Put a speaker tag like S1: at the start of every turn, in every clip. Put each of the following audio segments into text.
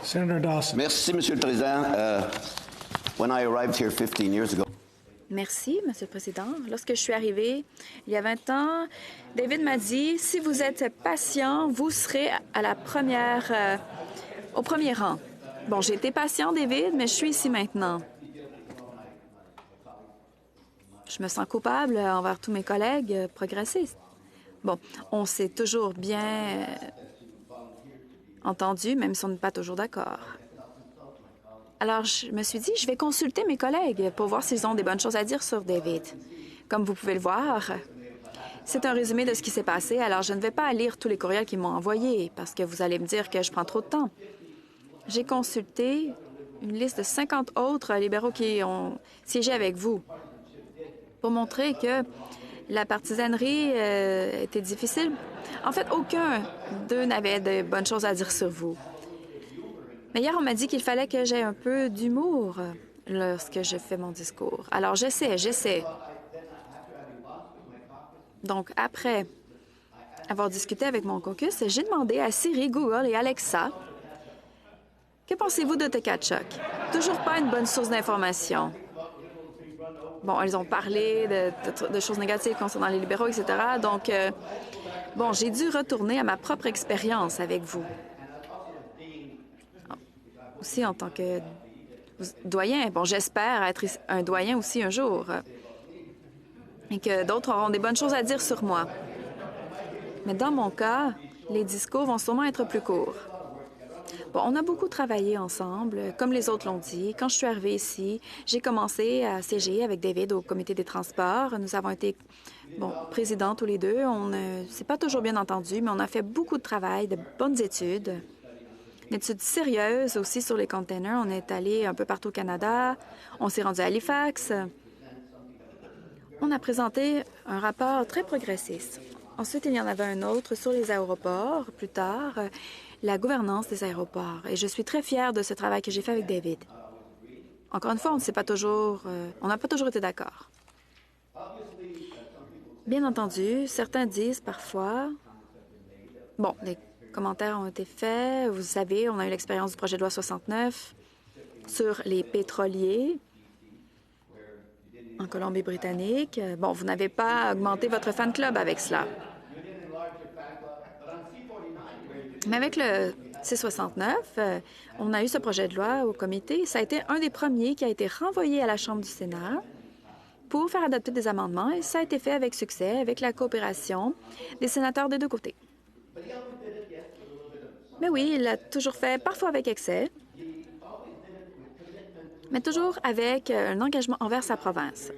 S1: Senator Dawson.
S2: Merci, Monsieur le Président. When I arrived here 15 years ago,
S3: Merci, Monsieur le Président. Lorsque je suis arrivée il y a 20 ans, David m'a dit, si vous êtes patient, vous serez à la première, au premier rang. Bon, j'ai été patient, David, mais je suis ici maintenant. Je me sens coupable envers tous mes collègues progressistes. Bon, on s'est toujours bien entendu, même si on n'est pas toujours d'accord. Alors, je me suis dit, je vais consulter mes collègues pour voir s'ils ont des bonnes choses à dire sur David. Comme vous pouvez le voir, c'est un résumé de ce qui s'est passé, alors je ne vais pas lire tous les courriels qu'ils m'ont envoyés parce que vous allez me dire que je prends trop de temps. J'ai consulté une liste de 50 autres libéraux qui ont siégé avec vous pour montrer que la partisanerie était difficile. En fait, aucun d'eux n'avait de bonnes choses à dire sur vous. Mais hier, on m'a dit qu'il fallait que j'aie un peu d'humour lorsque je fais mon discours. Alors, j'essaie. Donc, après avoir discuté avec mon caucus, j'ai demandé à Siri, Google et Alexa, que pensez-vous de Tekachuk? Toujours pas une bonne source d'information. Bon, elles ont parlé de choses négatives concernant les libéraux, etc. Donc, bon, j'ai dû retourner à ma propre expérience avec vous. Aussi, en tant que doyen, bon, j'espère être un doyen aussi un jour. Et que d'autres auront des bonnes choses à dire sur moi. Mais dans mon cas, les discours vont sûrement être plus courts. Bon, on a beaucoup travaillé ensemble, comme les autres l'ont dit. Quand je suis arrivée ici, j'ai commencé à siéger avec David au comité des transports. Nous avons été, bon, présidents tous les deux. On ne s'est pas toujours bien entendu, mais on a fait beaucoup de travail, de bonnes études. Une étude sérieuse aussi sur les containers. On est allé un peu partout au Canada. On s'est rendu à Halifax. On a présenté un rapport très progressiste. Ensuite, il y en avait un autre sur les aéroports. Plus tard, la gouvernance des aéroports. Et je suis très fière de ce travail que j'ai fait avec David. Encore une fois, on n'a pas toujours été d'accord. Bien entendu, certains disent parfois... Bon, les commentaires ont été faits. Vous savez, on a eu l'expérience du projet de loi 69 sur les pétroliers en Colombie-Britannique. Bon, vous n'avez pas augmenté votre fan club avec cela. Mais avec le C-69, on a eu ce projet de loi au comité. Ça a été un des premiers qui a été renvoyé à la Chambre du Sénat pour faire adopter des amendements, et ça a été fait avec succès, avec la coopération des sénateurs des deux côtés. Mais oui, il l'a toujours fait, parfois avec excès, mais toujours avec un engagement envers sa province.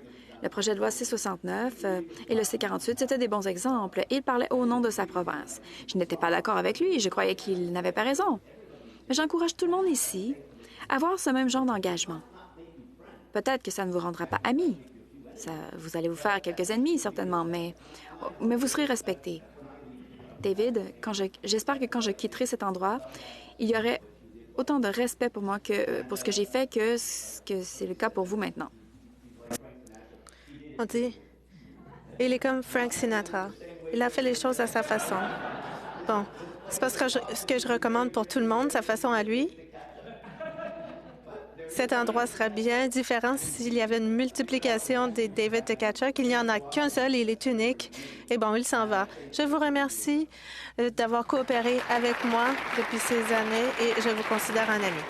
S3: Le projet de loi C-69 et le C-48, c'était des bons exemples. Il parlait au nom de sa province. Je n'étais pas d'accord avec lui, je croyais qu'il n'avait pas raison. Mais j'encourage tout le monde ici à avoir ce même genre d'engagement. Peut-être que ça ne vous rendra pas amis. Vous allez vous faire quelques ennemis, certainement, mais vous serez respectés. David, j'espère que quand je quitterai cet endroit, il y aurait autant de respect pour moi que pour ce que j'ai fait que c'est le cas pour vous maintenant.
S4: On dit, il est comme Frank Sinatra. Il a fait les choses à sa façon. Bon, c'est parce que ce que je recommande pour tout le monde, sa façon à lui. Cet endroit sera bien différent s'il y avait une multiplication des David Tekachuk. Il n'y en a qu'un seul, il est unique. Et bon, il s'en va. Je vous remercie d'avoir coopéré avec moi depuis ces années et je vous considère un ami.